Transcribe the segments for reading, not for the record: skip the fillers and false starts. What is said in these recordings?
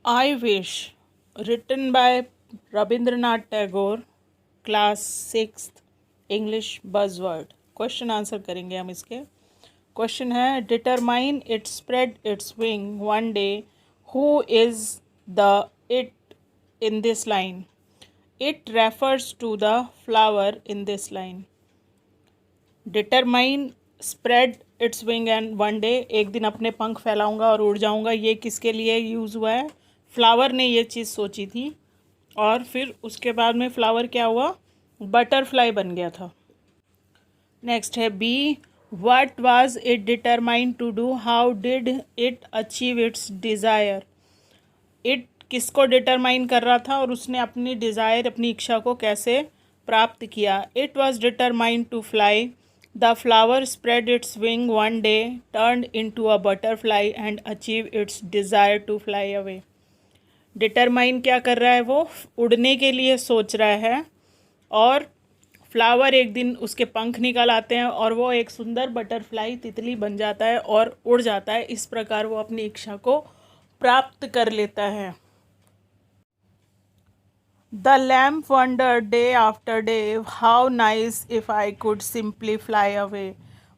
I wish, written by Rabindranath Tagore, class sixth English buzzword. Question answer करेंगे हम इसके। Question है, determine it spread its wing one day, who is the it in this line? It refers to the flower in this line. Determine spread its wing and one day, एक दिन अपने पंख फैलाऊंगा और उड़ जाऊंगा, ये किसके लिए यूज़ हुआ है? फ्लावर ने ये चीज़ सोची थी और फिर उसके बाद में फ्लावर क्या हुआ? बटरफ्लाई बन गया था। नेक्स्ट है B, what was it determined to do, how did it achieve its desire? It किसको डिटरमाइन कर रहा था और उसने अपनी डिज़ायर, अपनी इच्छा को कैसे प्राप्त किया? It was determined to fly, the flower spread its wing one day, turn into a butterfly and achieve its desire to fly away. Determine क्या कर रहा है? वो उड़ने के लिए सोच रहा है और फ्लावर एक दिन उसके पंख निकल आते हैं और वो एक सुंदर बटरफ्लाई, तितली बन जाता है और उड़ जाता है। इस प्रकार वो अपनी इच्छा को प्राप्त कर लेता है। The lamp wondered day after day, how nice if I could simply fly away.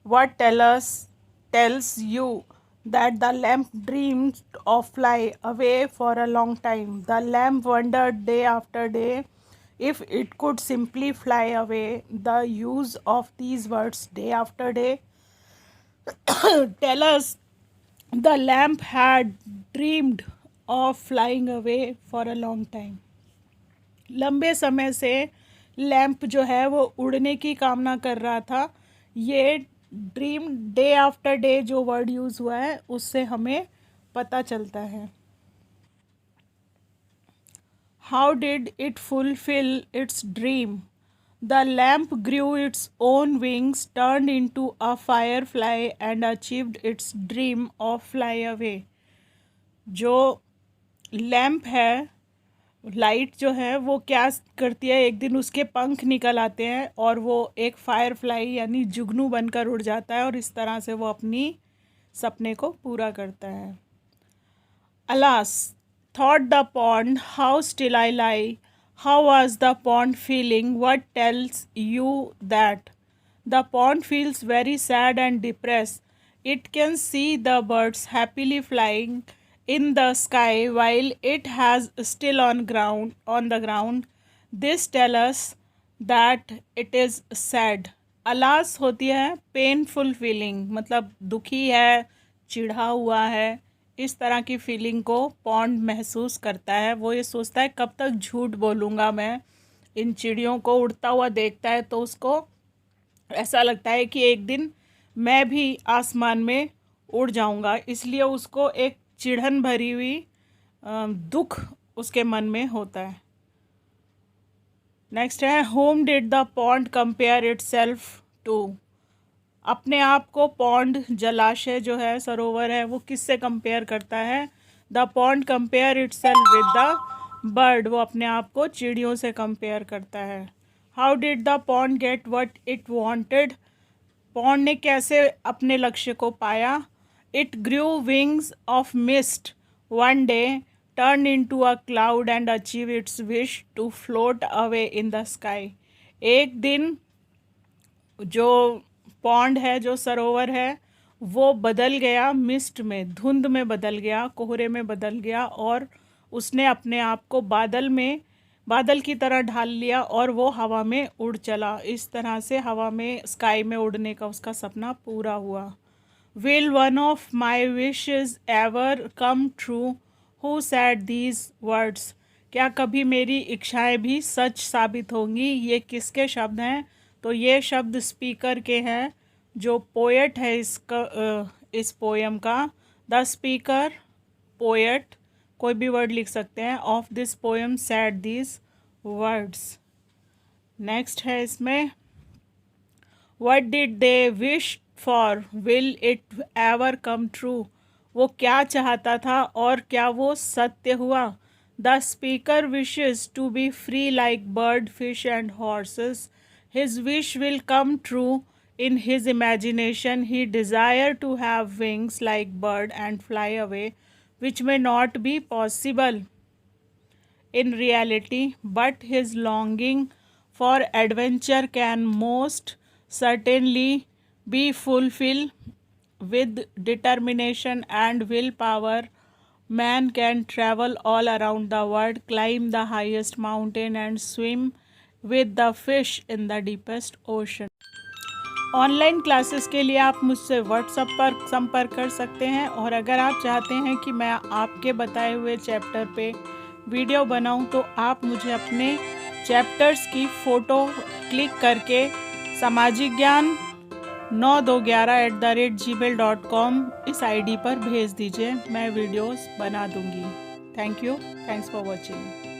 What tells you that the lamp dreamed of fly away for a long time. The lamp wondered day after day if it could simply fly away. The use of these words day after day tell us the lamp had dreamed of flying away for a long time. लंबे समय से lamp जो है वो उड़ने की कामना कर रहा था। ये ड्रीम डे आफ्टर डे जो वर्ड यूज़ हुआ है उससे हमें पता चलता है। How did it fulfil its dream? The lamp grew its own wings, turn into a firefly and achieved its dream of fly away. जो लैम्प है, लाइट जो है वो क्या करती है, एक दिन उसके पंख निकल आते हैं और वो एक फायर फ्लाई यानी जुगनू बनकर उड़ जाता है और इस तरह से वो अपनी सपने को पूरा करता है। Alas thought the pond, how still I lie, how was the pond feeling, what tells you that? The pond feels very sad and depress, it can see the birds happily flying in the sky while it has still on the ground. This tell us that it is sad. Alas होती है painful feeling, मतलब दुखी है, चिढ़ा हुआ है, इस तरह की फीलिंग को पॉन्ड महसूस करता है। वो ये सोचता है कब तक झूठ बोलूँगा मैं। इन चिड़ियों को उड़ता हुआ देखता है तो उसको ऐसा लगता है कि एक दिन मैं भी आसमान में उड़ जाऊंगा, इसलिए उसको एक चिढ़न भरी हुई दुख उसके मन में होता है। नेक्स्ट है, home did the pond compare itself to? अपने आप को पॉन्ड, जलाशय जो है, सरोवर है, वो किससे कंपेयर करता है? The pond compare itself with the bird, वो अपने आप को चिड़ियों से कंपेयर करता है। How did the pond get what it wanted? Pond ने कैसे अपने लक्ष्य को पाया? It grew wings of mist one day, turn into a cloud and achieve its wish to float away in the sky. एक दिन जो pond है, जो सरोवर है, वो बदल गया मिस्ट में, धुंध में बदल गया, कोहरे में बदल गया और उसने अपने आप को बादल की तरह ढाल लिया और वो हवा में उड़ चला। इस तरह से हवा में, स्काई में उड़ने का उसका सपना पूरा हुआ। Will one of my wishes ever come true, who said these words? क्या कभी मेरी इच्छाएं भी सच साबित होंगी? ये किसके शब्द हैं? तो ये शब्द स्पीकर के हैं, जो पोएट है इस पोएम का। द स्पीकर, पोएट, कोई भी वर्ड लिख सकते हैं, of this poem said these words. Next है इसमें, what did they wish for, will it ever come true? वो क्या चाहता था और क्या वो सत्य हुआ? The speaker wishes to be free like bird, fish and horses. His wish will come true in his imagination. He desired to have wings like bird and fly away which may not be possible in reality, but his longing for adventure can most certainly be fulfilled with determination and willpower. Man can travel all around the world, climb the highest mountain, and swim with the fish in the deepest ocean. Online classes के लिए आप मुझसे WhatsApp पर संपर्क कर सकते हैं, और अगर आप चाहते हैं कि मैं आपके बताए हुए चैप्टर पे वीडियो बनाऊं तो आप मुझे अपने चैप्टर्स की फ़ोटो क्लिक करके सामाजिक ज्ञान 9211@gmail.com इस आईडी पर भेज दीजिए। मैं वीडियोस बना दूंगी। Thank you. Thanks for watching.